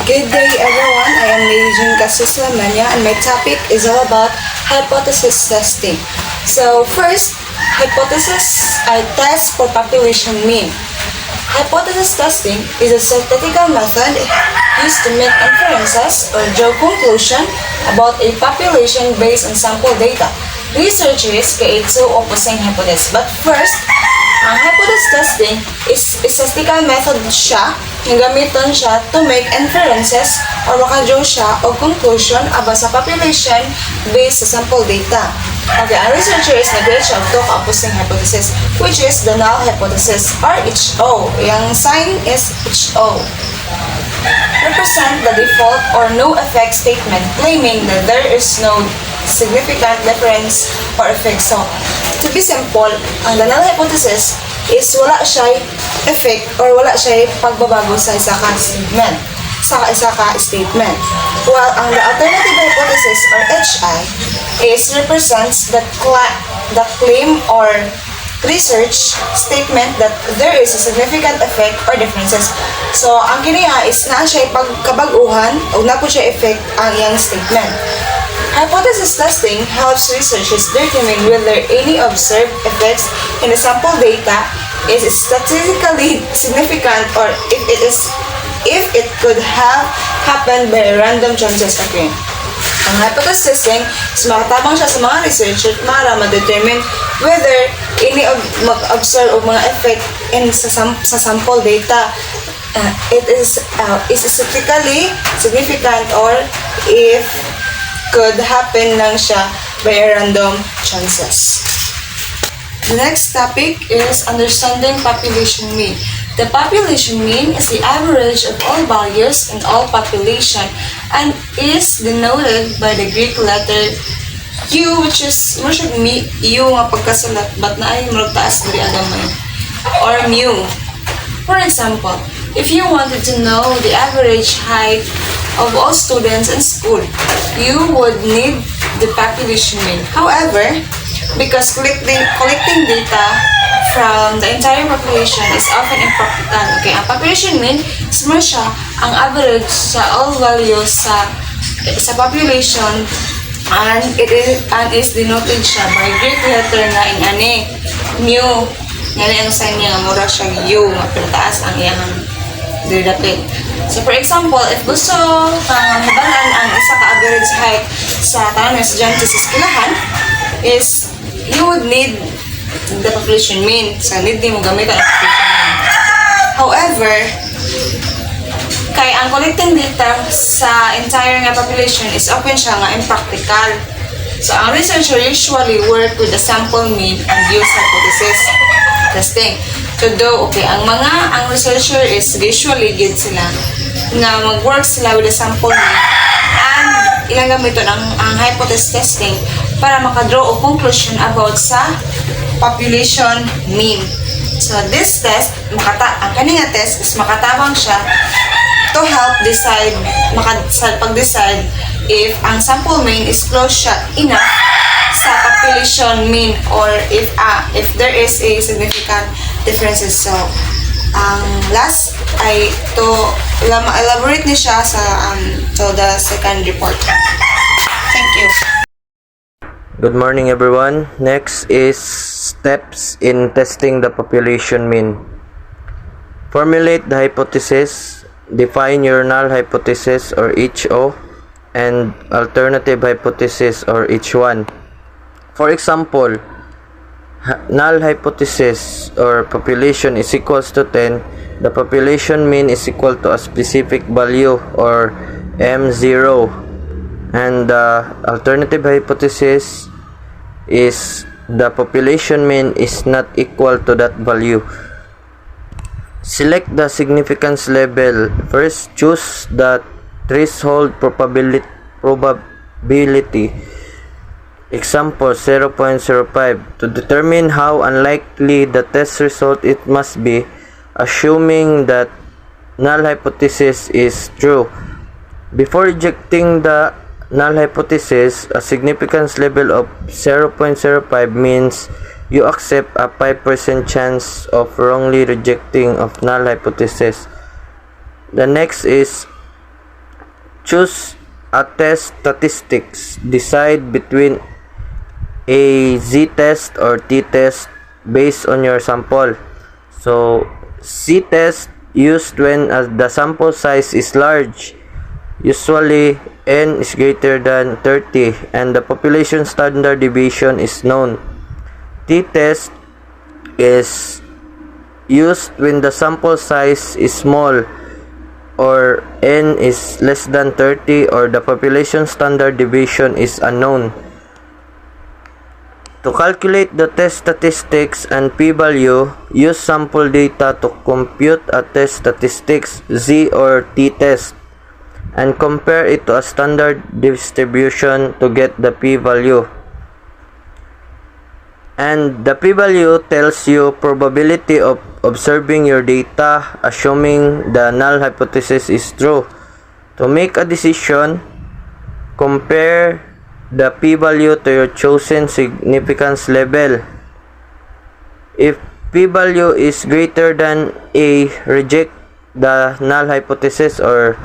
Good day everyone, I am Lady Jean Casus Lamanya and my topic is all about hypothesis testing. So first, hypothesis are tests for population mean. Hypothesis testing is a statistical method used to make inferences or draw conclusion about a population based on sample data. Researchers create two opposing hypotheses. But first, ang hypothesis testing is statistical method siya na gamiton siya to make inferences or makadraw siya o conclusion about sa population based sa sample data. Okay, ang researchers nag-create siya of two opposing hypothesis, which is the null hypothesis or HO. Yung sign is HO. Represent the default or no effect statement claiming that there is no significant difference or effect. So, to be simple, ang the null hypothesis is wala siya effect or wala siya pagbabago sa isa ka statement. While ang the alternative hypothesis or HI is represents the claim or research statement that there is a significant effect or differences. So, ang kiniya is na siya pagkabaguhan o na po siya effect ang iyang statement. Hypothesis testing helps researchers determine whether any observed effects in the sample data is statistically significant or if it could have happened by random chances occurring. Ang hypothesis testing is makatabang siya sa mga researchers para ma-determine whether any mag-observe o mga effect in sa sample data it is statistically significant or if could happen lang siya by random chances. The next topic is understanding population mean. The population mean is the average of all values in all population and is denoted by the Greek letter U, which is mo siya U nga pagkasulat but na ay magtaas diri agamay or mu. For example, if you wanted to know the average height of all students in school, you would need the population mean. However, because collecting data from the entire population is often impractical. Okay, ang population mean is mo siya ang average sa all values sa population and is denoted siya by Greek letter na ingani mu. Ngani ang sign niya mura siya U, mapintaas ang iyang didapit. So for example, if gusto kang hibalan ang isa ka average height sa tanang estudyante sa eskwelahan is you would need the population mean. So need mo gamitan ang population mean. However, kay ang collecting data sa entire nga population is often siya nga impractical. So ang researcher usually work with the sample mean and use hypothesis testing. So do, okay, ang researcher is usually good sila nga mag-work sila with the sample mean and ilang gamiton ang hypothesis testing para makadraw o conclusion about sa population mean. So this test, ang kaninga test is makatabang siya to help pag-decide if ang sample mean is close siya enough sa population mean or if there is a significant differences. So, ang last ay to elaborate ni siya to the second report. Thank you. Good morning everyone. Next is steps in testing the population mean. Formulate the hypothesis, define your null hypothesis or HO and alternative hypothesis or H1. For example, null hypothesis or population is equals to 10. The population mean is equal to a specific value or M0. And the alternative hypothesis is the population mean is not equal to that value. Select the significance level. First, choose the threshold probability. Example 0.05 to determine how unlikely the test result it must be, assuming that null hypothesis is true. Before rejecting the null hypothesis, a significance level of 0.05 means you accept a 5% chance of wrongly rejecting of null hypothesis. The next is choose a test statistics. Decide between a z-test or t-test based on your sample. So, z-test used when the sample size is large. Usually, n is greater than 30 and the population standard deviation is known. T-test is used when the sample size is small or n is less than 30 or the population standard deviation is unknown. To calculate the test statistics and p-value, use sample data to compute a test statistics z or t-test and compare it to a standard distribution to get the p-value. And the p-value tells you probability of observing your data assuming the null hypothesis is true. To make a decision, compare the p-value to your chosen significance level. If p-value is greater than a, reject the null hypothesis or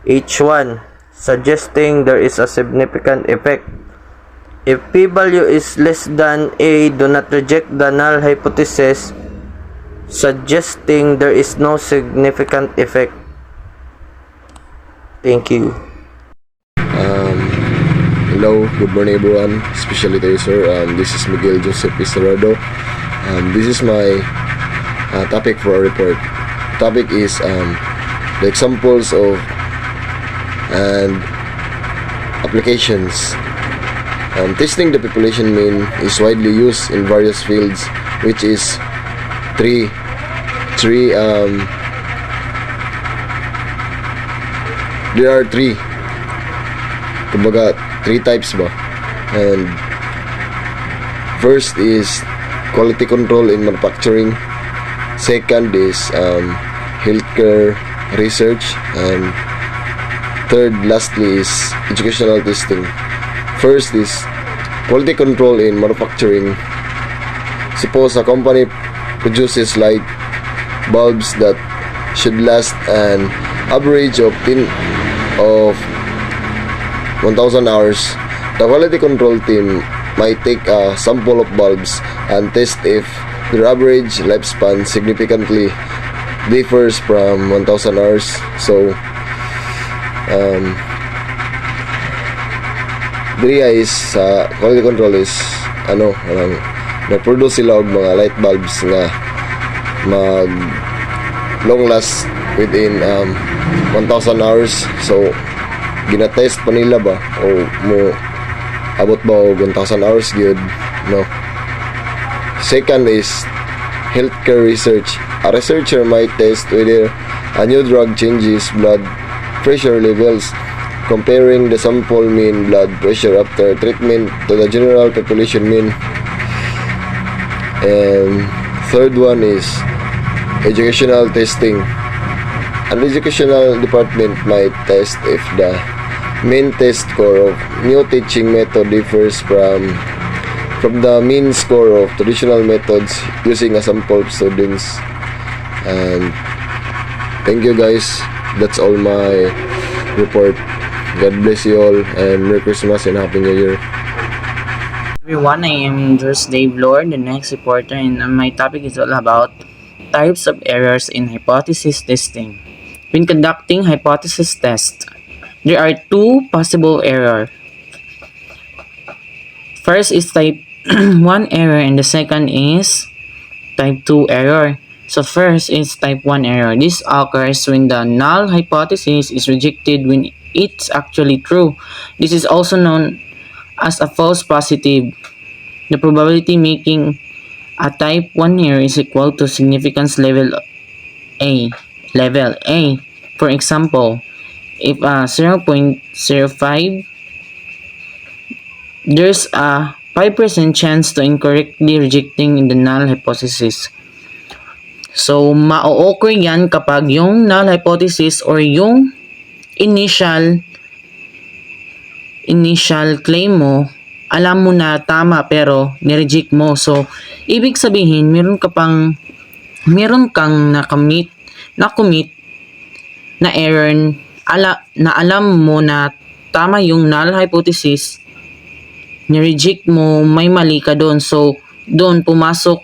H1, suggesting there is a significant effect. If p-value is less than a, do not reject the null hypothesis, suggesting there is no significant effect. Thank you. Hello, good morning everyone, especially to you sir. This is Miguel Joseph Pizarro. This is my topic for a report. Topic is the examples of and applications. Testing the population mean is widely used in various fields, which is there are three types ba. And first is quality control in manufacturing. Second is healthcare research, and lastly is educational testing. First is quality control in manufacturing. Suppose a company produces light bulbs that should last an average of 1,000 hours. The quality control team might take a sample of bulbs and test if their average lifespan significantly differs from 1,000 hours. So, quality control is nag-produce sila og mga light bulbs nga mag long last within 1,000 hours. So ginatest pa nila ba o mo abot ba og 1,000 hours gyud, no? Second is healthcare research. A researcher might test whether a new drug changes blood pressure levels, comparing the sample mean blood pressure after treatment to the general population mean. And third one is educational testing. An educational department might test if the mean test score of new teaching method differs from the mean score of traditional methods using a sample of students. And thank you guys. That's all my report. God bless you all, and Merry Christmas and Happy New Year. Everyone, I am Just Dave Lord, the next reporter, and my topic is all about types of errors in hypothesis testing. When conducting hypothesis test, there are two possible errors. First is type 1 error and the second is type 2 error. So first is type 1 error. This occurs when the null hypothesis is rejected when it's actually true. This is also known as a false positive. The probability making a type 1 error is equal to significance level A. For example, if 0.05, there's a 5% chance to incorrectly rejecting in the null hypothesis. So, ma-occur yan kapag yung null hypothesis or yung initial claim mo, alam mo na tama pero nireject mo. So, ibig sabihin, meron kang na-commit na error na alam mo na tama yung null hypothesis, ni-reject mo, may mali ka doon. So, doon pumasok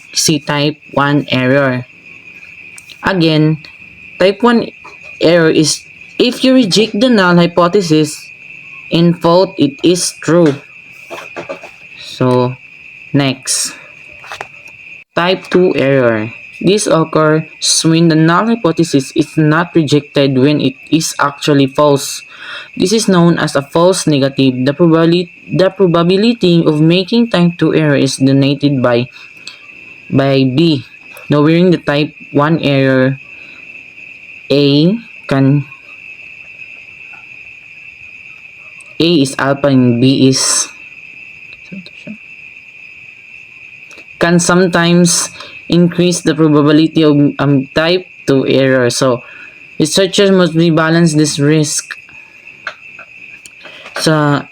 si type 1 error. Again, type 1 error is if you reject the null hypothesis, in fact, it is true. So, next. Type 2 error. This occurs when the null hypothesis is not rejected when it is actually false. This is known as a false negative. The probability of making type 2 error is denoted by B. Knowing the type 1 error, A is alpha and B is can sometimes increase the probability of type 2 error. So, researchers must balance this risk. Sa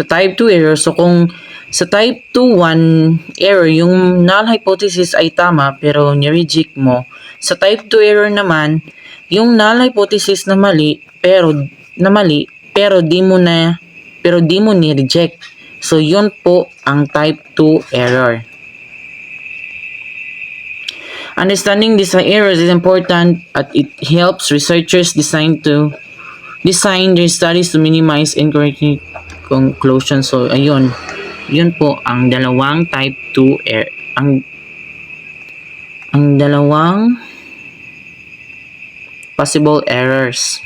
type 2 error, so kung sa type 2 1 error, yung null hypothesis ay tama pero ni-reject mo. Sa type 2 error naman, yung null hypothesis na mali pero di mo ni-reject. So, yun po ang type 2 error. Understanding these errors is important at it helps researchers design their studies to minimize incorrect conclusions. So, ayun. Yun po ang dalawang type 2 error. Ang dalawang possible errors.